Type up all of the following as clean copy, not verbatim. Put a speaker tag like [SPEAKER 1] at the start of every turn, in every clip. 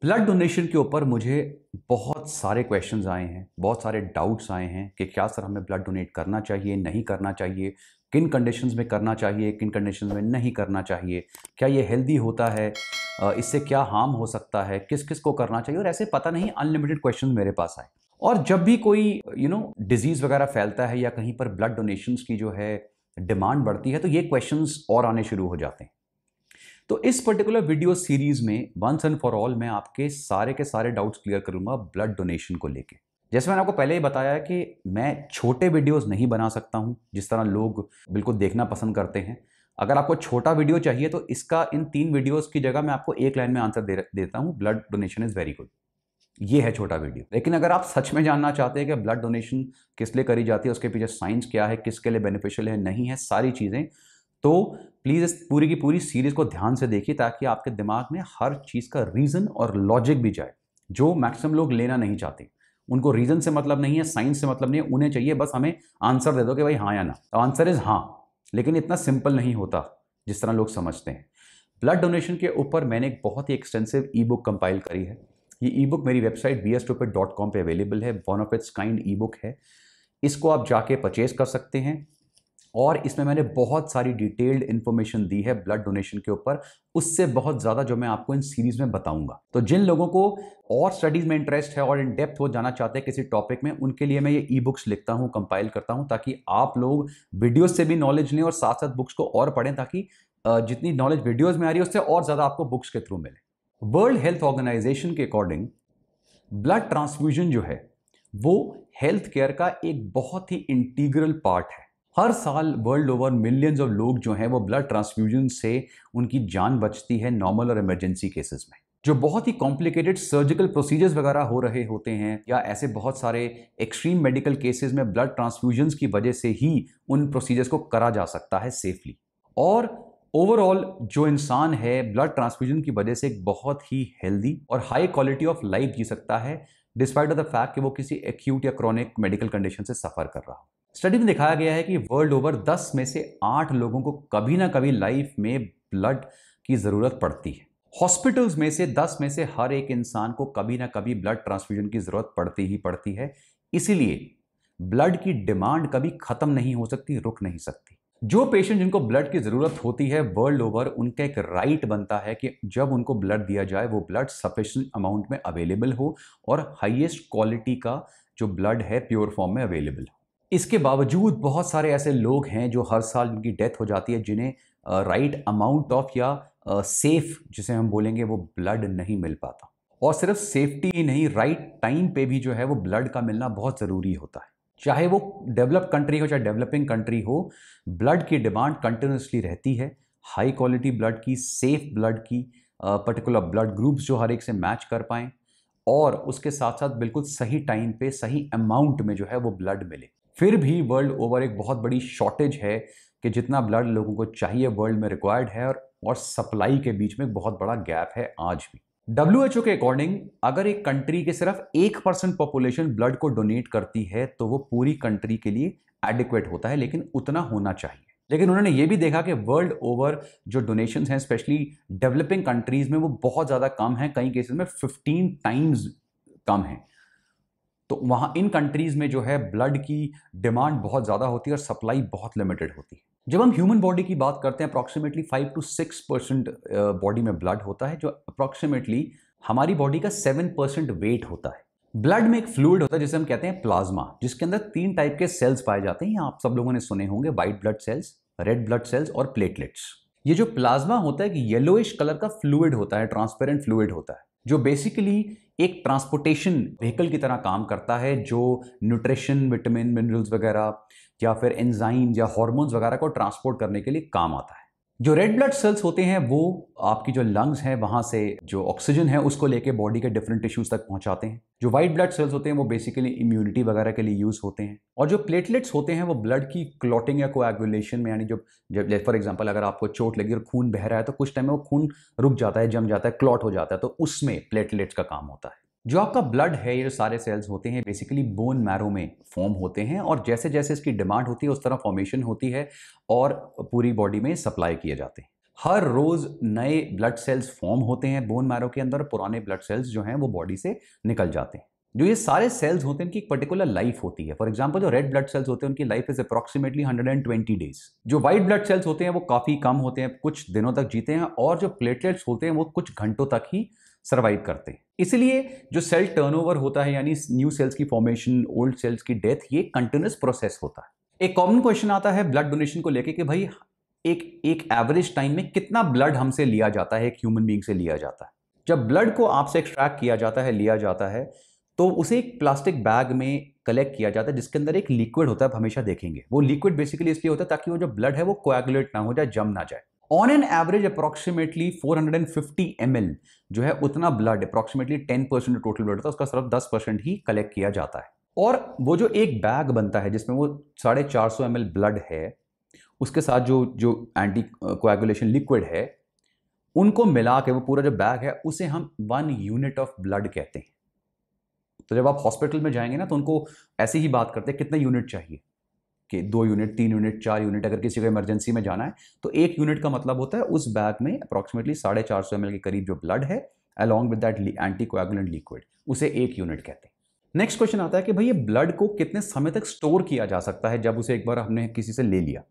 [SPEAKER 1] Blood donation के ऊपर मुझे बहुत सारे क्वेश्चंस आए हैं, बहुत सारे डाउट्स आए हैं कि क्या सर हमें ब्लड डोनेट करना चाहिए, नहीं करना चाहिए, किन कंडीशंस में करना चाहिए, किन कंडीशंस में नहीं करना चाहिए, क्या ये हेल्दी होता है, इससे क्या हार्म हो सकता है, किस किस को करना चाहिए। और ऐसे पता नहीं अनलिमिटेड क्वेश्चंस मेरे पास आए। और जब भी कोई डिजीज़ वगैरह फैलता है या कहीं पर ब्लड डोनेशंस की जो है डिमांड बढ़ती है, तो ये क्वेश्चंस और आने शुरू हो जाते हैं। तो इस पर्टिकुलर वीडियो सीरीज में वंस एंड फॉर ऑल मैं आपके सारे के सारे डाउट्स क्लियर करूंगा ब्लड डोनेशन को लेके। जैसे मैंने आपको पहले ही बताया कि मैं छोटे वीडियोस नहीं बना सकता हूं जिस तरह लोग बिल्कुल देखना पसंद करते हैं। अगर आपको छोटा वीडियो चाहिए तो इसका इन 3 वीडियोस की जगह मैं आपको एक लाइन में आंसर देता हूं, blood donation is very good. ये है छोटा वीडियो। लेकिन अगर आप सच में जानना चाहते हैं कि ब्लड डोनेशन किस लिए करी जाती है, उसके पीछे साइंस क्या है, किसके लिए बेनिफिशियल है, नहीं है, सारी चीजें, तो प्लीज इस पूरी की पूरी सीरीज को ध्यान से देखिए ताकि आपके दिमाग में हर चीज का रीजन और लॉजिक भी जाए, जो मैक्सिमम लोग लेना नहीं चाहते। उनको रीजन से मतलब नहीं है, साइंस से मतलब नहीं है, उन्हें चाहिए बस हमें आंसर दे दो कि भाई हाँ या ना। तो आंसर इज हाँ, लेकिन इतना सिंपल नहीं होता जिस तरह लोग समझते हैं। ब्लड डोनेशन के ऊपर मैंने एक बहुत ही एक्सटेंसिव ई बुक कंपाइल करी है। ये ई बुक मेरी वेबसाइट bstupid.com पे अवेलेबल है। One of its kind E book है। इसको आप जाके परचेज कर सकते हैं। और इसमें मैंने बहुत सारी डिटेल्ड इंफॉर्मेशन दी है ब्लड डोनेशन के ऊपर, उससे बहुत ज़्यादा जो मैं आपको इन सीरीज में बताऊंगा। तो जिन लोगों को और स्टडीज में इंटरेस्ट है और इन डेप्थ हो जाना चाहते हैं किसी टॉपिक में, उनके लिए मैं ये ई बुक्स लिखता हूँ, कंपाइल करता हूँ, ताकि आप लोग वीडियोस से भी नॉलेज लें और साथ साथ बुक्स को और पढ़ें, ताकि जितनी नॉलेज वीडियोज में आ रही है उससे और ज़्यादा आपको बुक्स के थ्रू मिले। वर्ल्ड हेल्थ ऑर्गेनाइजेशन के अकॉर्डिंग ब्लड ट्रांसफ्यूजन जो है वो हेल्थ केयर का एक बहुत ही इंटीग्रल पार्ट है। हर साल वर्ल्ड ओवर मिलियंस ऑफ लोग जो हैं वो ब्लड ट्रांसफ्यूजन से उनकी जान बचती है नॉर्मल और इमरजेंसी केसेस में। जो बहुत ही कॉम्प्लिकेटेड सर्जिकल प्रोसीजर्स वगैरह हो रहे होते हैं या ऐसे बहुत सारे एक्सट्रीम मेडिकल केसेस में ब्लड ट्रांसफ्यूजन्स की वजह से ही उन प्रोसीजर्स को करा जा सकता है सेफली। और ओवरऑल जो इंसान है ब्लड ट्रांसफ्यूजन की वजह से एक बहुत ही हेल्दी और हाई क्वालिटी ऑफ लाइफ जी सकता है, डिस्पाइट ऑफ द फैक्ट कि वो किसी एक्यूट या क्रॉनिक मेडिकल कंडीशन से सफर कर रहा हो। स्टडी में दिखाया गया है कि वर्ल्ड ओवर 10 में से 8 लोगों को कभी ना कभी लाइफ में ब्लड की जरूरत पड़ती है। हॉस्पिटल्स में से 10 में से हर एक इंसान को कभी ना कभी ब्लड ट्रांसफ्यूजन की जरूरत पड़ती ही पड़ती है। इसीलिए ब्लड की डिमांड कभी खत्म नहीं हो सकती, रुक नहीं सकती। जो पेशेंट जिनको ब्लड की जरूरत होती है वर्ल्ड ओवर, उनका एक राइट बनता है कि जब उनको ब्लड दिया जाए वो ब्लड सफिशिएंट अमाउंट में अवेलेबल हो और हाईएस्ट क्वालिटी का जो ब्लड है प्योर फॉर्म में अवेलेबल हो। इसके बावजूद बहुत सारे ऐसे लोग हैं जो हर साल उनकी डेथ हो जाती है, जिन्हें राइट अमाउंट ऑफ या सेफ जिसे हम बोलेंगे वो ब्लड नहीं मिल पाता। और सिर्फ सेफ्टी ही नहीं, राइट टाइम पे भी जो है वो ब्लड का मिलना बहुत ज़रूरी होता है। चाहे वो डेवलप कंट्री हो चाहे डेवलपिंग कंट्री हो, ब्लड की डिमांड कंटिन्यूसली रहती है। हाई क्वालिटी ब्लड की, सेफ ब्लड की, पर्टिकुलर ब्लड ग्रुप्स जो हर एक से मैच कर पाएँ और उसके साथ साथ बिल्कुल सही टाइम पे सही अमाउंट में जो है वो ब्लड मिले। फिर भी वर्ल्ड ओवर एक बहुत बड़ी शॉर्टेज है कि जितना ब्लड लोगों को चाहिए वर्ल्ड में रिक्वायर्ड है, और सप्लाई के बीच में बहुत बड़ा गैप है आज भी। WHO के अकॉर्डिंग अगर एक कंट्री के सिर्फ 1% पॉपुलेशन ब्लड को डोनेट करती है तो वो पूरी कंट्री के लिए एडिक्वेट होता है, लेकिन उतना होना चाहिए। लेकिन उन्होंने ये भी देखा कि वर्ल्ड ओवर जो डोनेशंस हैं स्पेशली डेवलपिंग कंट्रीज में वो बहुत ज़्यादा कम है, कई केसेस में 15 टाइम्स कम है। तो वहाँ इन कंट्रीज में जो है ब्लड की डिमांड बहुत ज़्यादा होती है और सप्लाई बहुत लिमिटेड होती है। जब हम ह्यूमन बॉडी की बात करते हैं अप्रॉक्सीमेटली 5 to 6% बॉडी में ब्लड होता है, जो अप्रॉक्सीमेटली हमारी बॉडी का 7% वेट होता है। ब्लड में एक फ्लूइड होता है जिसे हम कहते हैं प्लाज्मा, जिसके अंदर 3 टाइप के सेल्स पाए जाते हैं। आप सब लोगों ने सुने होंगे, white blood cells, red blood cells और प्लेटलेट्स। ये जो प्लाज्मा होता है कि येलोइश कलर का फ्लूइड होता है, ट्रांसपेरेंट फ्लूइड होता है, जो बेसिकली एक ट्रांसपोर्टेशन व्हीकल की तरह काम करता है, जो न्यूट्रिशन, विटामिन, मिनरल्स वगैरह या फिर एंजाइम या हार्मोन्स वगैरह को ट्रांसपोर्ट करने के लिए काम आता है। जो रेड ब्लड सेल्स होते हैं वो आपकी जो लंग्स हैं वहां से जो ऑक्सीजन है उसको लेके बॉडी के डिफरेंट टिश्यूज तक पहुंचाते हैं। जो व्हाइट ब्लड सेल्स होते हैं वो बेसिकली इम्यूनिटी वगैरह के लिए यूज होते हैं। और जो प्लेटलेट्स होते हैं वो ब्लड की क्लॉटिंग या कोएगुलेशन में, यानी जब फॉर एग्जांपल अगर आपको चोट लगी और खून बह रहा है तो कुछ टाइम में वो खून रुक जाता है, जम जाता है, क्लॉट हो जाता है, तो उसमें प्लेटलेट्स का काम होता है। जो आपका ब्लड है, ये जो सारे सेल्स होते हैं बेसिकली बोन मैरो में फॉर्म होते हैं, और जैसे जैसे इसकी डिमांड होती है उस तरह फॉर्मेशन होती है और पूरी बॉडी में सप्लाई किए जाते हैं। हर रोज नए ब्लड सेल्स फॉर्म होते हैं बोन मैरो के अंदर, पुराने ब्लड सेल्स जो हैं वो बॉडी से निकल जाते हैं। जो ये सारे सेल्स होते हैं इनकी एक पर्टिकुलर लाइफ होती है। फॉर एग्जांपल जो रेड ब्लड सेल्स होते हैं उनकी लाइफ इज अप्रॉक्सीमेटली 120 डेज। जो व्हाइट ब्लड सेल्स होते हैं वो काफी कम होते हैं, कुछ दिनों तक जीते हैं, और जो प्लेटलेट्स होते हैं वो कुछ घंटों तक ही सर्वाइव करते हैं। इसलिए जो सेल टर्नओवर होता है, यानी न्यू सेल्स की फॉर्मेशन, ओल्ड सेल्स की डेथ, ये कंटिन्यूअस प्रोसेस होता है। एक कॉमन क्वेश्चन आता है ब्लड डोनेशन को लेके कि भाई एक एवरेज टाइम में कितना ब्लड हमसे लिया जाता है, एक ह्यूमन बीइंग से लिया जाता है। जब ब्लड को आपसे एक्सट्रैक्ट किया जाता है, लिया जाता है, तो उसे एक प्लास्टिक बैग में कलेक्ट किया जाता है जिसके अंदर एक लिक्विड होता है। आप हमेशा देखेंगे वो लिक्विड बेसिकली इसलिए होता है ताकि वो जो ब्लड है वो कोएगुलेट ना हो जाए, जम ना जाए। On an average approximately 450 ml जो है उतना ब्लड, अप्रोक्सीमेटली 10% टोटल ब्लड होता है, उसका सिर्फ 10% ही कलेक्ट किया जाता है। और वो जो एक बैग बनता है जिसमें वो 450 ml ब्लड है, उसके साथ जो जो एंटी कोएगुलेशन लिक्विड है, उनको मिला के वो पूरा जो बैग है उसे हम 1 यूनिट ऑफ ब्लड कहते हैं। तो जब आप हॉस्पिटल में जाएंगे ना तो उनको ऐसी ही बात करते हैं कितने यूनिट चाहिए, कि 2 यूनिट, 3 यूनिट, 4 यूनिट। अगर किसी को इमरजेंसी में जाना है तो 1 यूनिट का मतलब होता है उस बैग में अप्रॉक्सीमेटली 450 ml के करीब जो ब्लड है along with that anti coagulant liquid, उसे 1 यूनिट कहते हैं। नेक्स्ट क्वेश्चन आता है कि भाई ये ब्लड को कितने समय तक स्टोर किया जा सकता है जब उसे एक बार हमने किसी से ले लिया।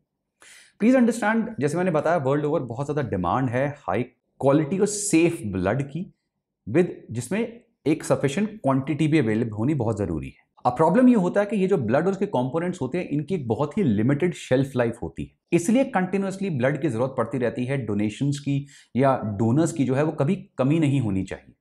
[SPEAKER 1] प्लीज अंडरस्टैंड, जैसे मैंने बताया वर्ल्ड ओवर बहुत ज़्यादा डिमांड है हाई क्वालिटी और सेफ ब्लड की, विद जिसमें एक सफिशिएंट क्वांटिटी भी अवेलेबल होनी बहुत ज़रूरी है। अब प्रॉब्लम ये होता है कि ये जो ब्लड और उसके कंपोनेंट्स होते हैं इनकी एक बहुत ही लिमिटेड शेल्फ लाइफ होती है, इसलिए कंटिन्यूअसली ब्लड की जरूरत पड़ती रहती है। डोनेशंस की या डोनर्स की जो है वो कभी कमी नहीं होनी चाहिए।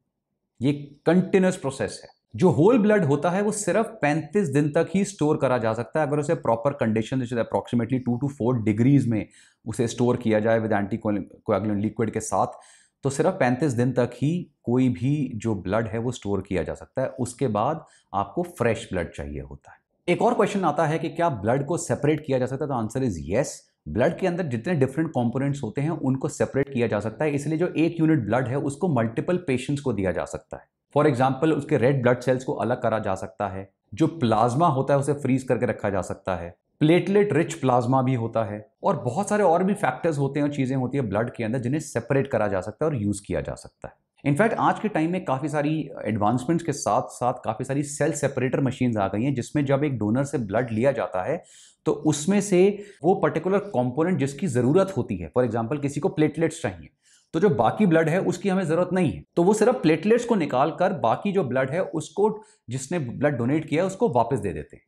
[SPEAKER 1] ये कंटिन्यूअस प्रोसेस है। जो होल ब्लड होता है वो सिर्फ 35 दिन तक ही स्टोर करा जा सकता है अगर उसे प्रॉपर कंडीशन, जैसे अप्रॉक्सीमेटली 2 to 4 डिग्रीज में उसे स्टोर किया जाए विद एंटी कोएगुलेंट लिक्विड के साथ, तो सिर्फ 35 दिन तक ही कोई भी जो ब्लड है वो स्टोर किया जा सकता है। उसके बाद आपको फ्रेश ब्लड चाहिए होता है। एक और क्वेश्चन आता है कि क्या ब्लड को सेपरेट किया जा सकता है, तो आंसर इज यस। ब्लड के अंदर जितने डिफरेंट कंपोनेंट्स होते हैं उनको सेपरेट किया जा सकता है, इसलिए जो 1 यूनिट ब्लड है उसको मल्टीपल पेशेंट्स को दिया जा सकता है। फॉर एग्जाम्पल उसके रेड ब्लड सेल्स को अलग करा जा सकता है, जो प्लाज्मा होता है उसे फ्रीज करके रखा जा सकता है, प्लेटलेट रिच प्लाज्मा भी होता है, और बहुत सारे और भी फैक्टर्स होते हैं और चीजें होती है ब्लड के अंदर जिन्हें सेपरेट करा जा सकता है और यूज किया जा सकता है। इनफैक्ट आज के टाइम में काफी सारी एडवांसमेंट्स के साथ साथ काफी सारी सेल सेपरेटर मशीन्स आ गई हैं जिसमें जब एक डोनर से ब्लड लिया जाता है तो उसमें से वो पर्टिकुलर कंपोनेंट जिसकी जरूरत होती है, फॉर एग्जांपल किसी को प्लेटलेट्स चाहिए तो जो बाकी ब्लड है उसकी हमें जरूरत नहीं है, तो वो सिर्फ प्लेटलेट्स को निकाल कर बाकी जो ब्लड है उसको, जिसने ब्लड डोनेट किया उसको वापस दे देते हैं।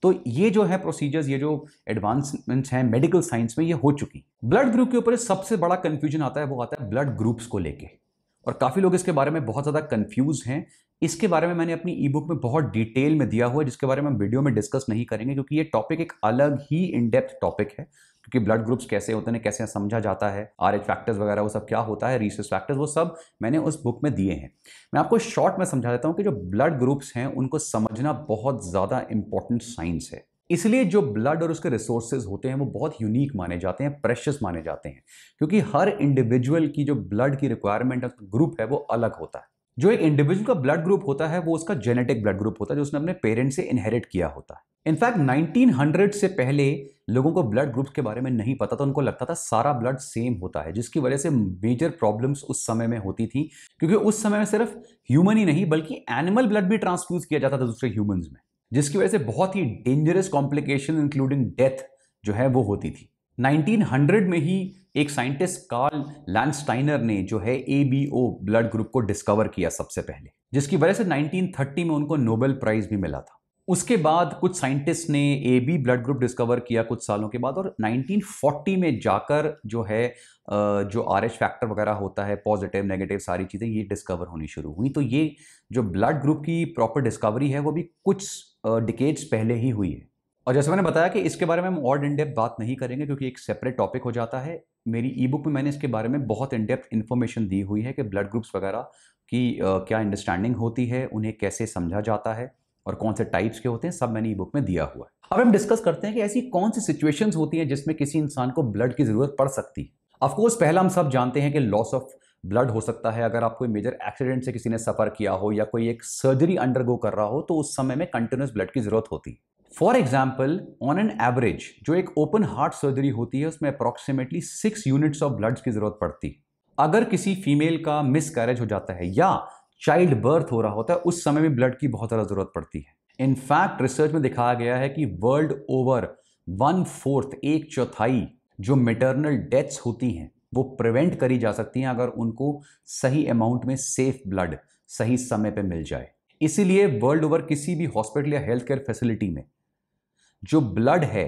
[SPEAKER 1] तो ये जो है प्रोसीजर्स, ये जो एडवांसमेंट्स हैं मेडिकल साइंस में, ये हो चुकी। ब्लड ग्रुप के ऊपर सबसे बड़ा कंफ्यूजन आता है, वो आता है ब्लड ग्रुप्स को लेके, और काफी लोग इसके बारे में बहुत ज्यादा कंफ्यूज हैं। इसके बारे में मैंने अपनी ई बुक में बहुत डिटेल में दिया हुआ है जिसके बारे में हम वीडियो में डिस्कस नहीं करेंगे क्योंकि ये टॉपिक एक अलग ही इन डेप्थ टॉपिक है। क्योंकि ब्लड ग्रुप्स कैसे होते हैं, कैसे समझा जाता है, RH फैक्टर्स वगैरह वो सब क्या होता है, रीसस फैक्टर्स, वो सब मैंने उस बुक में दिए हैं। मैं आपको शॉर्ट में समझा देता हूं कि जो ब्लड ग्रुप्स हैं उनको समझना बहुत ज्यादा इंपॉर्टेंट साइंस है। इसलिए जो ब्लड और उसके रिसोर्सेज होते हैं वो बहुत यूनिक माने जाते हैं, प्रेशियस माने जाते हैं, क्योंकि हर इंडिविजुअल की जो ब्लड की रिक्वायरमेंट ग्रुप है वो अलग होता है। जो एक इंडिविजुअल का ब्लड ग्रुप होता है वो उसका जेनेटिक ब्लड ग्रुप होता है जो उसने अपने पेरेंट्स से इनहेरिट किया होता है। इनफैक्ट 1900 से पहले लोगों को ब्लड ग्रुप्स के बारे में नहीं पता था, उनको लगता था सारा ब्लड सेम होता है, जिसकी वजह से मेजर प्रॉब्लम्स उस समय में होती थी, क्योंकि उस समय में सिर्फ ह्यूमन ही नहीं बल्कि एनिमल ब्लड भी ट्रांसफ्यूज किया जाता था दूसरे ह्यूमंस में, जिसकी वजह से बहुत ही डेंजरस कॉम्प्लिकेशन इंक्लूडिंग डेथ जो है वो होती थी। 1900 में ही एक साइंटिस्ट कार्ल लैंडस्टाइनर ने जो है ABO ब्लड ग्रुप को डिस्कवर किया सबसे पहले, जिसकी वजह से 1930 में उनको नोबेल प्राइज भी मिला था। उसके बाद कुछ साइंटिस्ट ने AB ब्लड ग्रुप डिस्कवर किया कुछ सालों के बाद, और 1940 में जाकर जो है जो RH फैक्टर वगैरह होता है, पॉजिटिव नेगेटिव सारी चीज़ें ये डिस्कवर होनी शुरू हुई। तो ये जो ब्लड ग्रुप की प्रॉपर डिस्कवरी है वो भी कुछ डिकेड्स पहले ही हुई है। और जैसे मैंने बताया कि इसके बारे में हम और इन डेप्थ बात नहीं करेंगे क्योंकि एक सेपरेट टॉपिक हो जाता है। मेरी ई बुक में मैंने इसके बारे में बहुत इन डेप्थ इन्फॉर्मेशन दी हुई है कि ब्लड ग्रुप्स वगैरह की क्या अंडरस्टैंडिंग होती है, उन्हें कैसे समझा जाता है और कौन से टाइप्स के होते हैं, सब मैंने ई बुक में दिया हुआ है। अब हम डिस्कस करते हैं कि ऐसी कौन सी सिचुएशंस होती हैं जिसमें किसी इंसान को ब्लड की जरूरत पड़ सकती है। ऑफकोर्स पहला हम सब जानते हैं कि लॉस ऑफ ब्लड हो सकता है। अगर आप कोई मेजर एक्सीडेंट से किसी ने सफर किया हो या कोई एक सर्जरी अंडरगो कर रहा हो तो उस समय में कंटिन्यूस ब्लड की जरूरत होती है। For example, on an average जो एक ओपन हार्ट सर्जरी होती है उसमें अप्रॉक्सीमेटली 6 यूनिट्स ऑफ ब्लड की जरूरत पड़ती है। अगर किसी फीमेल का मिस कैरेज हो जाता है या चाइल्ड बर्थ हो रहा होता है उस समय भी ब्लड की बहुत ज़्यादा जरूरत पड़ती है। इनफैक्ट रिसर्च में दिखाया गया है कि वर्ल्ड ओवर 1/4 एक चौथाई जो मेटर्नल डेथ्स होती हैं वो प्रिवेंट करी जा सकती हैं अगर उनको सही अमाउंट में सेफ ब्लड सही समय पे मिल जाए। इसीलिए वर्ल्ड ओवर किसी भी हॉस्पिटल या हेल्थ केयर फैसिलिटी में जो ब्लड है,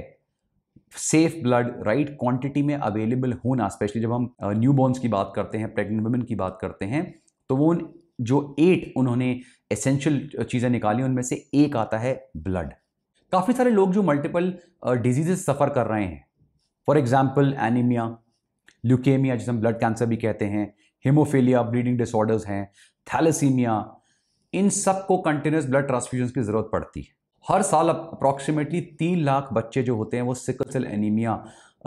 [SPEAKER 1] सेफ ब्लड राइट क्वांटिटी में अवेलेबल होना, स्पेशली जब हम न्यूबॉर्न्स की बात करते हैं, प्रेग्नेंट वुमेन की बात करते हैं, तो वो जो 8 उन्होंने एसेंशियल चीज़ें निकाली उनमें से एक आता है ब्लड। काफ़ी सारे लोग जो मल्टीपल डिजीजेस सफ़र कर रहे हैं, फॉर एग्जाम्पल एनीमिया, ल्यूकेमिया जिसे हम ब्लड कैंसर भी कहते हैं, हीमोफीलिया, ब्लीडिंग डिसऑर्डर्स हैं, थैलेसीमिया, इन सब को कंटिन्यूस ब्लड ट्रांसफ्यूजन की ज़रूरत पड़ती है। हर साल अप्रॉक्सीमेटली 3 लाख बच्चे जो होते हैं वो सिकल सेल एनीमिया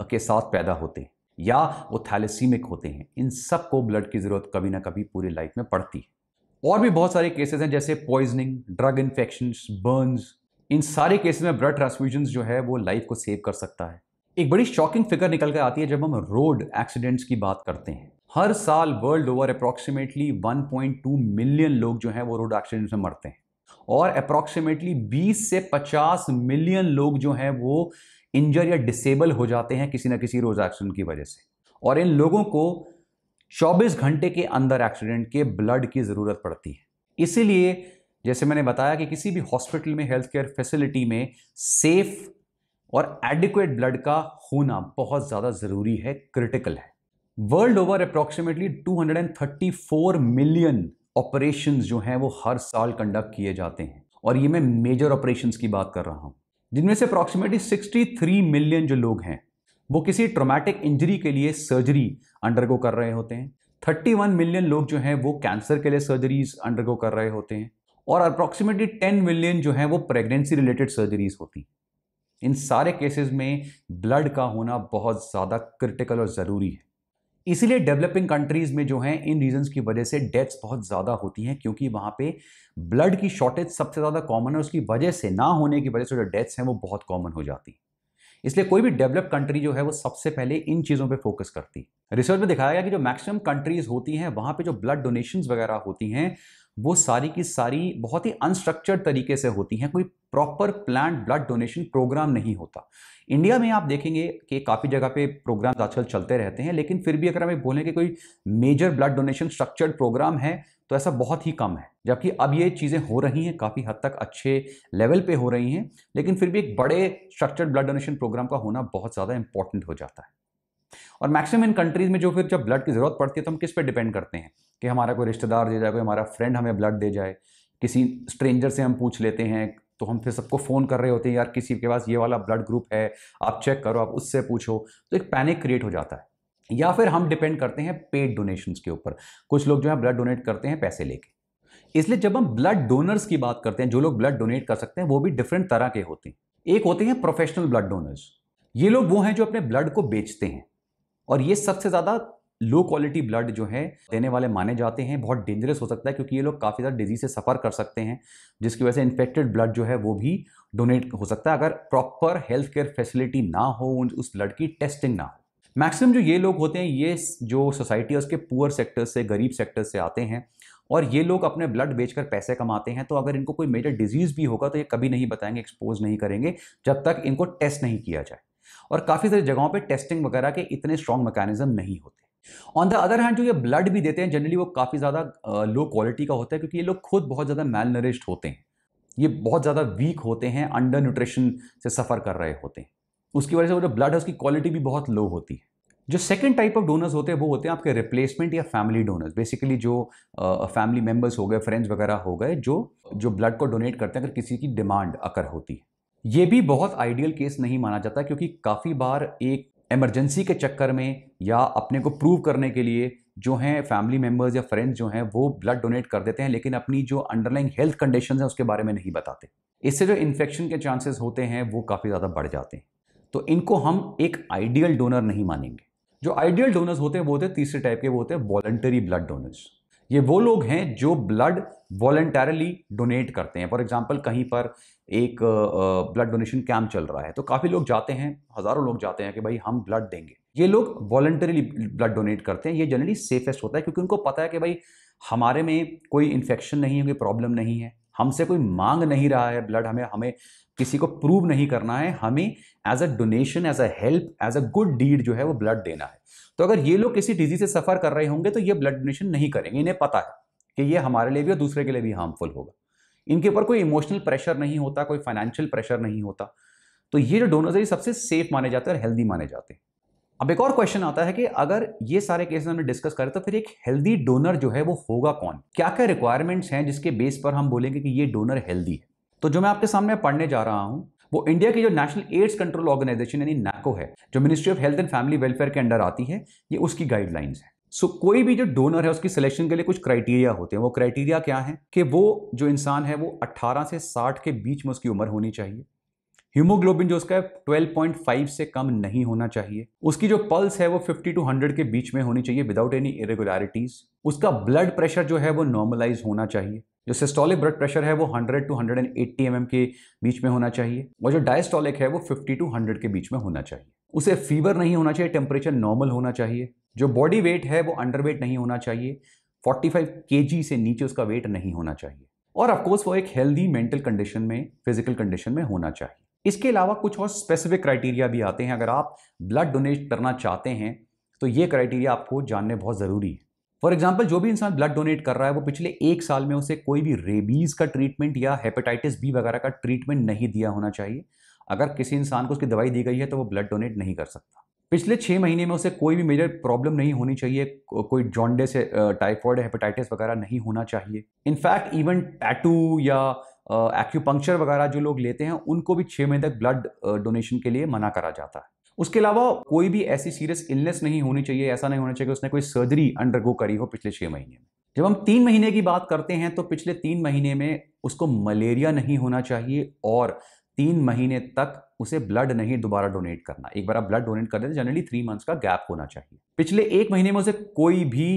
[SPEAKER 1] के साथ पैदा होते हैं या वो थैलेसीमिक होते हैं। इन सब को ब्लड की ज़रूरत कभी ना कभी पूरी लाइफ में पड़ती है। और भी बहुत सारे केसेस हैं जैसे पॉइजनिंग, ड्रग इन्फेक्शंस, बर्न्स। इन सारे केसेस में ब्लड ट्रांसफ्यूजन जो है वो लाइफ को सेव कर सकता है। एक बड़ी शॉकिंग फिगर निकल कर आती है जब हम रोड एक्सीडेंट्स की बात करते हैं। हर साल वर्ल्ड ओवर अप्रॉक्सीमेटली 1.2 मिलियन लोग जो हैं वो रोड एक्सीडेंट्स में मरते हैं और अप्रॉक्सीमेटली 20 से 50 मिलियन लोग जो हैं वो इंजर या डिसेबल हो जाते हैं किसी ना किसी रोड एक्सीडेंट की वजह से। और इन लोगों को 24 घंटे के अंदर एक्सीडेंट के ब्लड की ज़रूरत पड़ती है। इसीलिए जैसे मैंने बताया कि किसी भी हॉस्पिटल में, हेल्थ केयर फैसिलिटी में सेफ और एडिक्वेट ब्लड का होना बहुत ज़्यादा ज़रूरी है, क्रिटिकल है। World over approximately 234 million operations जो हैं वो हर साल कंडक्ट किए जाते हैं और ये मैं मेजर ऑपरेशंस की बात कर रहा हूं, जिनमें से अप्रॉक्सीमेटली 63 मिलियन जो लोग हैं वो किसी ट्रॉमेटिक इंजरी के लिए सर्जरी अंडरगो कर रहे होते हैं। 31 मिलियन लोग जो हैं वो कैंसर के लिए सर्जरीज अंडरगो कर रहे होते हैं और अप्रॉक्सीमेटली 10 मिलियन जो हैं वो प्रेगनेंसी रिलेटेड सर्जरीज होती। इन सारे केसेस में ब्लड का होना बहुत ज़्यादा क्रिटिकल और ज़रूरी है। इसीलिए डेवलपिंग कंट्रीज में जो हैं इन रीजंस की वजह से डेथ्स बहुत ज़्यादा होती हैं, क्योंकि वहाँ पे ब्लड की शॉर्टेज सबसे ज़्यादा कॉमन है। उसकी वजह से, ना होने की वजह से जो डेथ्स हैं वो बहुत कॉमन हो जाती है। इसलिए कोई भी डेवलप कंट्री जो है वो सबसे पहले इन चीज़ों पे फोकस करती है। रिसर्च में दिखाया गया कि जो मैक्सिमम कंट्रीज होती हैं वहाँ पे जो ब्लड डोनेशंस वगैरह होती हैं वो सारी की सारी बहुत ही अनस्ट्रक्चर्ड तरीके से होती हैं। कोई proper planned blood donation programme नहीं होता। इंडिया में आप देखेंगे कि काफ़ी जगह पे प्रोग्राम्स आजकल चलते रहते हैं, लेकिन फिर भी अगर हमें बोलें कि कोई major blood donation structured programme है तो ऐसा बहुत ही कम है। जबकि अब ये चीज़ें हो रही हैं, काफ़ी हद तक अच्छे लेवल पे हो रही हैं, लेकिन फिर भी एक बड़े स्ट्रक्चर्ड ब्लड डोनेशन प्रोग्राम का होना बहुत ज़्यादा इंपॉर्टेंट हो जाता है। और मैक्सिमम इन कंट्रीज़ में जो फिर जब ब्लड की ज़रूरत पड़ती है तो हम किस पे डिपेंड करते हैं कि हमारा कोई रिश्तेदार दे जाए, कोई हमारा फ्रेंड हमें ब्लड दे जाए, किसी स्ट्रेंजर से हम पूछ लेते हैं। तो हम फिर सबको फ़ोन कर रहे होते हैं, यार किसी के पास ये वाला ब्लड ग्रुप है, आप चेक करो, आप उससे पूछो। तो एक पैनिक क्रिएट हो जाता है। या फिर हम डिपेंड करते हैं पेड डोनेशंस के ऊपर। कुछ लोग जो है ब्लड डोनेट करते हैं पैसे लेके। इसलिए जब हम ब्लड डोनर्स की बात करते हैं, जो लोग ब्लड डोनेट कर सकते हैं, वो भी डिफरेंट तरह के होते हैं। एक होते हैं प्रोफेशनल ब्लड डोनर्स। ये लोग वो हैं जो अपने ब्लड को बेचते हैं और ये सबसे ज़्यादा लो क्वालिटी ब्लड जो है देने वाले माने जाते हैं। बहुत डेंजरस हो सकता है क्योंकि ये लोग काफ़ी ज़्यादा डिजीज से सफ़र कर सकते हैं, जिसकी वजह से इन्फेक्टेड ब्लड जो है वो भी डोनेट हो सकता है अगर प्रॉपर हेल्थ केयर फैसिलिटी ना हो, उस ब्लड की टेस्टिंग ना हो। मैक्सिमम जो ये लोग होते हैं, ये जो सोसाइटी है उसके पुअर सेक्टर से, गरीब सेक्टर से आते हैं और ये लोग अपने ब्लड बेचकर पैसे कमाते हैं। तो अगर इनको कोई मेजर डिजीज़ भी होगा तो ये कभी नहीं बताएंगे, एक्सपोज नहीं करेंगे जब तक इनको टेस्ट नहीं किया जाए। और काफ़ी सारी जगहों पे टेस्टिंग वगैरह के इतने स्ट्रॉन्ग मैकेनिज्म नहीं होते। ऑन द अदर हैंड जो ये ब्लड भी देते हैं जनरली वो काफ़ी ज़्यादा लो क्वालिटी का होता है, क्योंकि ये लोग खुद बहुत ज़्यादा मैल नरिश्ड होते हैं। ये बहुत ज़्यादा वीक होते हैं, अंडर न्यूट्रिशन से सफ़र कर रहे होते हैं। उसकी वजह से वो जो ब्लड है उसकी क्वालिटी भी बहुत लो होती है। जो सेकंड टाइप ऑफ डोनर्स होते हैं वो होते हैं आपके रिप्लेसमेंट या फैमिली डोनर्स। बेसिकली जो फैमिली मेम्बर्स हो गए, फ्रेंड्स वगैरह हो गए, जो ब्लड को डोनेट करते हैं अगर किसी की डिमांड अकर होती है। ये भी बहुत आइडियल केस नहीं माना जाता, क्योंकि काफ़ी बार एक इमरजेंसी के चक्कर में या अपने को प्रूव करने के लिए जो हैं फैमिली मेम्बर्स या फ्रेंड्स जो हैं वो ब्लड डोनेट कर देते हैं, लेकिन अपनी जो अंडरलाइंग हेल्थ कंडीशन है उसके बारे में नहीं बताते। इससे जो इन्फेक्शन के चांसेस होते हैं वो काफ़ी ज़्यादा बढ़ जाते हैं। तो इनको हम एक आइडियल डोनर नहीं मानेंगे। जो आइडियल डोनर्स होते हैं वो होते हैं तीसरे टाइप के, वो होते हैं वॉलंटरी ब्लड डोनर्स। ये वो लोग हैं जो ब्लड वॉलंटरली डोनेट करते हैं। फॉर एग्जांपल कहीं पर एक ब्लड डोनेशन कैंप चल रहा है तो काफ़ी लोग जाते हैं, हज़ारों लोग जाते हैं कि भाई हम ब्लड देंगे। ये लोग वॉलंटरली ब्लड डोनेट करते हैं। ये जनरली सेफेस्ट होता है क्योंकि उनको पता है कि भाई हमारे में कोई इन्फेक्शन नहीं है, कोई प्रॉब्लम नहीं है, हमसे कोई मांग नहीं रहा है ब्लड, हमें हमें किसी को प्रूव नहीं करना है, हमें as a donation, as a help, as a good deed जो है वो ब्लड देना है। तो अगर ये लोग किसी डिजीज से सफ़र कर रहे होंगे तो ये ब्लड डोनेशन नहीं करेंगे। इन्हें पता है कि ये हमारे लिए भी और दूसरे के लिए भी हार्मफुल होगा। इनके ऊपर कोई इमोशनल प्रेशर नहीं होता, कोई फाइनेंशियल प्रेशर नहीं होता। तो ये जो डोनर्स है ये सबसे सेफ माने जाते हैं और हेल्दी माने जाते हैं। अब एक और क्वेश्चन आता है कि अगर ये सारे केसेस हमने डिस्कस करें तो फिर एक हेल्दी डोनर जो है वो होगा कौन? क्या क्या रिक्वायरमेंट्स हैं जिसके बेस पर हम बोलेंगे कि ये डोनर हेल्दी है? तो जो मैं आपके सामने पढ़ने जा रहा हूं वो इंडिया की जो नेशनल एड्स कंट्रोल ऑर्गेनाइजेशन यानी नैको है, जो ministry of health and family welfare के अंडर आती है, ये उसकी गाइडलाइंस है। सो कोई भी जो डोनर है उसकी सिलेक्शन के लिए कुछ क्राइटेरिया होते हैं। वो क्राइटेरिया क्या है कि वो जो इंसान है वो 18 से 60 के बीच में उसकी उम्र होनी चाहिए। हीमोग्लोबिन जो उसका है 12.5 से कम नहीं होना चाहिए। उसकी जो पल्स है वो 50 to 100 के बीच में होनी चाहिए विदाउट एनी इरेगुलरिटीज। उसका ब्लड प्रेशर जो है वो नॉर्मलाइज होना चाहिए। जो सिस्टोलिक ब्लड प्रेशर है वो 100 to 180 mm के बीच में होना चाहिए और जो डायस्टोलिक है वो 50 to 100 के बीच में होना चाहिए। उसे फीवर नहीं होना चाहिए, टेम्परेचर नॉर्मल होना चाहिए। जो बॉडी वेट है वो अंडरवेट नहीं होना चाहिए, 45 kg से नीचे उसका वेट नहीं होना चाहिए और ऑफकोर्स वो एक हेल्दी मेंटल कंडीशन में, फिजिकल कंडीशन में होना चाहिए। इसके अलावा कुछ और स्पेसिफिक क्राइटेरिया भी आते हैं। अगर आप ब्लड डोनेट करना चाहते हैं तो ये क्राइटेरिया आपको जानने बहुत ज़रूरी है। फॉर एग्जाम्पल जो भी इंसान ब्लड डोनेट कर रहा है वो पिछले 1 साल में उसे कोई भी रेबीज का ट्रीटमेंट या हेपेटाइटिस बी वगैरह का ट्रीटमेंट नहीं दिया होना चाहिए। अगर किसी इंसान को उसकी दवाई दी गई है तो वो ब्लड डोनेट नहीं कर सकता। पिछले 6 महीने में उसे कोई भी मेजर प्रॉब्लम नहीं होनी चाहिए, कोई जॉन्डिस, टाइफॉइड, हेपेटाइटिस वगैरह नहीं होना चाहिए। इनफैक्ट इवन टैटू या एक्यूपंक्चर वगैरह जो लोग लेते हैं उनको भी 6 महीने तक ब्लड डोनेशन के लिए मना करा जाता है। उसके अलावा कोई भी ऐसी सीरियस इलनेस नहीं होनी चाहिए, ऐसा नहीं होना चाहिए कि उसने कोई सर्जरी अंडरगो करी हो पिछले 6 महीने में। जब हम 3 महीने की बात करते हैं तो पिछले 3 महीने में उसको मलेरिया नहीं होना चाहिए और 3 महीने तक उसे ब्लड नहीं दोबारा डोनेट करना। एक बार आप ब्लड डोनेट कर देते जनरली 3 मंथ्स का गैप होना चाहिए। पिछले 1 महीने में उसे कोई भी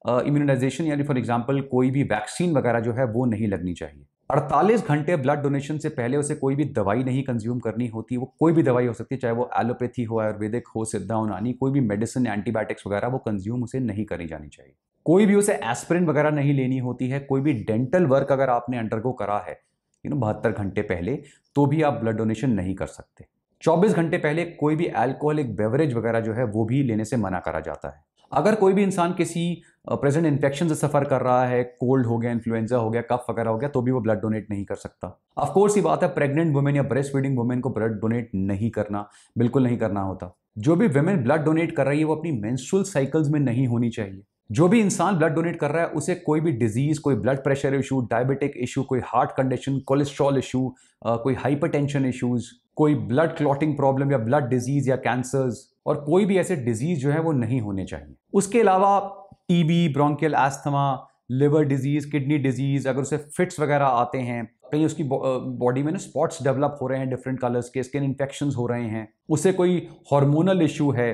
[SPEAKER 1] इम्यूनाइजेशन यानी फॉर एग्जाम्पल कोई भी वैक्सीन वगैरह जो है वो नहीं लगनी चाहिए। 48 घंटे ब्लड डोनेशन से पहले उसे कोई भी दवाई नहीं कंज्यूम करनी होती। वो कोई भी दवाई हो सकती है, चाहे वो एलोपैथी हो, आयुर्वेदिक हो, सिद्धा यूनानी, कोई भी मेडिसिन, एंटीबायोटिक्स वगैरह वो कंज्यूम उसे नहीं करी जानी चाहिए। कोई भी उसे एस्पिरिन वगैरह नहीं लेनी होती है। कोई भी डेंटल वर्क अगर आपने अंडरगो करा है 72 घंटे पहले तो भी आप ब्लड डोनेशन नहीं कर सकते। 24 घंटे पहले कोई भी अल्कोहलिक बेवरेज वगैरह जो है वो भी लेने से मना करा जाता है। अगर कोई भी इंसान किसी प्रेजेंट इन्फेक्शन से सफर कर रहा है, कोल्ड हो गया, इन्फ्लुएंजा हो गया, कफ वगैरह हो गया, तो भी वो ब्लड डोनेट नहीं कर सकता। ऑफ कोर्स ये बात है प्रेग्नेंट वुमेन या ब्रेस्ट फीडिंग वुमेन को ब्लड डोनेट नहीं करना, बिल्कुल नहीं करना होता। जो भी वुमेन ब्लड डोनेट कर रही है वो अपनी मेंस्ट्रुअल साइकिल्स में नहीं होनी चाहिए। जो भी इंसान ब्लड डोनेट कर रहा है उसे कोई भी डिजीज, कोई blood pressure issue, diabetic issue, कोई हार्ट कंडीशन, कोलेस्ट्रॉल इशू, कोई हाइपरटेंशन इश्यूज, कोई ब्लड क्लॉटिंग प्रॉब्लम या ब्लड डिजीज या कैंसर्स और कोई भी ऐसे डिजीज जो है वो नहीं होने चाहिए। उसके अलावा TB, bronchial asthma, liver disease, kidney disease, अगर उसे फिट्स वगैरह आते हैं, कहीं उसकी बॉडी में ना स्पॉट्स डेवलप हो रहे हैं डिफरेंट कलर्स के, स्किन इन्फेक्शंस हो रहे हैं, उसे कोई हार्मोनल इशू है,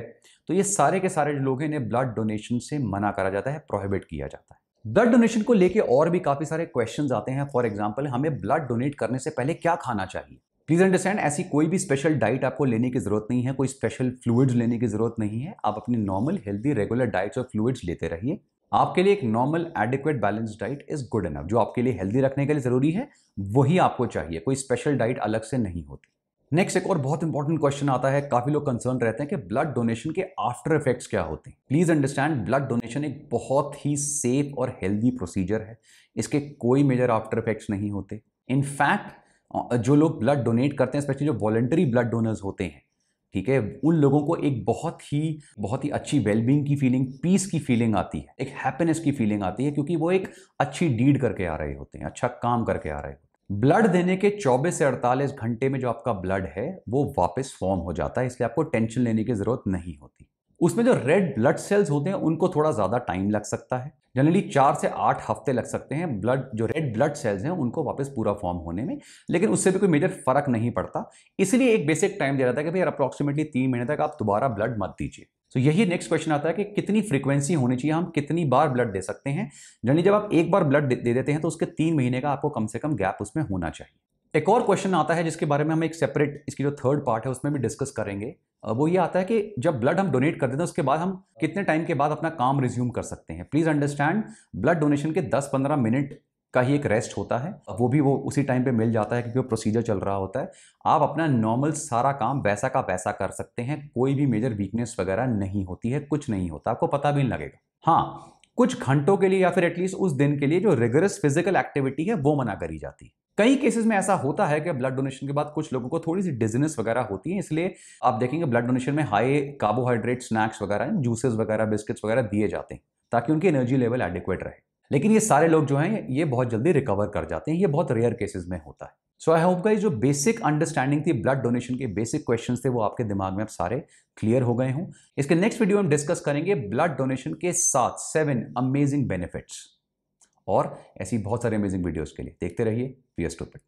[SPEAKER 1] तो ये सारे के सारे जो लोग हैं इन्हें ब्लड डोनेशन से मना करा जाता है, प्रोहिबिट किया जाता है। ब्लड डोनेशन को लेके और भी काफी सारे क्वेश्चंस आते हैं। फॉर एग्जांपल हमें ब्लड डोनेट करने से पहले क्या खाना चाहिए? प्लीज अंडरस्टैंड, ऐसी कोई भी स्पेशल डाइट आपको लेने की जरूरत नहीं है, कोई स्पेशल फ्लूइड्स लेने की जरूरत नहीं है। आप अपनी नॉर्मल हेल्दी रेगुलर डाइट्स और फ्लूइड्स लेते रहिए। आपके लिए एक normal adequate balance diet is good enough. जो आपके लिए हेल्दी रखने के लिए जरूरी है वही आपको चाहिए, कोई स्पेशल डाइट अलग से नहीं होती। नेक्स्ट एक और बहुत इंपॉर्टेंट क्वेश्चन आता है, काफी लोग कंसर्न रहते हैं कि ब्लड डोनेशन के आफ्टर इफेक्ट्स क्या होते हैं। प्लीज अंडरस्टैंड, ब्लड डोनेशन एक बहुत ही सेफ और हेल्दी प्रोसीजर है। इसके कोई मेजर आफ्टर इफेक्ट्स नहीं होते। इनफैक्ट जो लोग ब्लड डोनेट करते हैं, स्पेशली जो वॉलंटरी ब्लड डोनर्स होते हैं, ठीक है, उन लोगों को एक बहुत ही अच्छी वेलबींग की फीलिंग, पीस की फीलिंग आती है, एक हैप्पीनेस की फीलिंग आती है, क्योंकि वो एक अच्छी डीड करके आ रहे होते हैं, अच्छा काम करके आ रहे होते हैं। ब्लड देने के 24 से 48 घंटे में जो आपका ब्लड है वो वापस फॉर्म हो जाता है, इसलिए आपको टेंशन लेने की जरूरत नहीं होती। उसमें जो रेड ब्लड सेल्स होते हैं उनको थोड़ा ज्यादा टाइम लग सकता है, जनरली 4 से 8 हफ्ते लग सकते हैं जो रेड ब्लड सेल्स हैं उनको वापस पूरा फॉर्म होने में, लेकिन उससे भी कोई मेजर फर्क नहीं पड़ता। इसलिए एक बेसिक टाइम दिया जाता है कि भाई अप्रॉक्सीमेटली 3 महीने तक आप दोबारा ब्लड मत दीजिए। तो यही नेक्स्ट क्वेश्चन आता है कि कितनी फ्रीक्वेंसी होनी चाहिए, हम कितनी बार ब्लड दे सकते हैं। जनरली जब आप एक बार ब्लड दे देते हैं तो उसके 3 महीने का आपको कम से कम गैप उसमें होना चाहिए। एक और क्वेश्चन आता है जिसके बारे में हम एक सेपरेट, इसकी जो थर्ड पार्ट है उसमें भी डिस्कस करेंगे। वो ये आता है कि जब ब्लड हम डोनेट कर देते हैं उसके बाद हम कितने टाइम के बाद अपना काम रिज्यूम कर सकते हैं। प्लीज अंडरस्टैंड, ब्लड डोनेशन के 10-15 मिनट का ही एक रेस्ट होता है, वो उसी टाइम पे मिल जाता है क्योंकि वो प्रोसीजर चल रहा होता है। आप अपना नॉर्मल सारा काम वैसा का वैसा कर सकते हैं, कोई भी मेजर वीकनेस वगैरह नहीं होती है, कुछ नहीं होता, आपको पता भी नहीं लगेगा। हाँ, कुछ घंटों के लिए या फिर एटलीस्ट उस दिन के लिए जो रिगरस फिजिकल एक्टिविटी है वो मना करी जाती है। कई केसेस में ऐसा होता है कि ब्लड डोनेशन के बाद कुछ लोगों को थोड़ी सी डिजीनेस वगैरह होती है, इसलिए आप देखेंगे ब्लड डोनेशन में हाई कार्बोहाइड्रेट स्नैक्स वगैरह, जूसेस वगैरह, बिस्किट्स वगैरह दिए जाते हैं ताकि उनकी एनर्जी लेवल एडिक्वेट रहे। लेकिन ये सारे लोग जो हैं ये बहुत जल्दी रिकवर कर जाते हैं, ये बहुत रेयर केसेस में होता है। सो आई होप गाइस जो बेसिक अंडरस्टैंडिंग थी ब्लड डोनेशन के, बेसिक क्वेश्चंस थे, वो आपके दिमाग में अब सारे क्लियर हो गए हों। इसके नेक्स्ट वीडियो में डिस्कस करेंगे ब्लड डोनेशन के 7 अमेजिंग बेनिफिट्स, और ऐसी बहुत सारे अमेजिंग वीडियोस के लिए देखते रहिए वी आर स्टूपिड।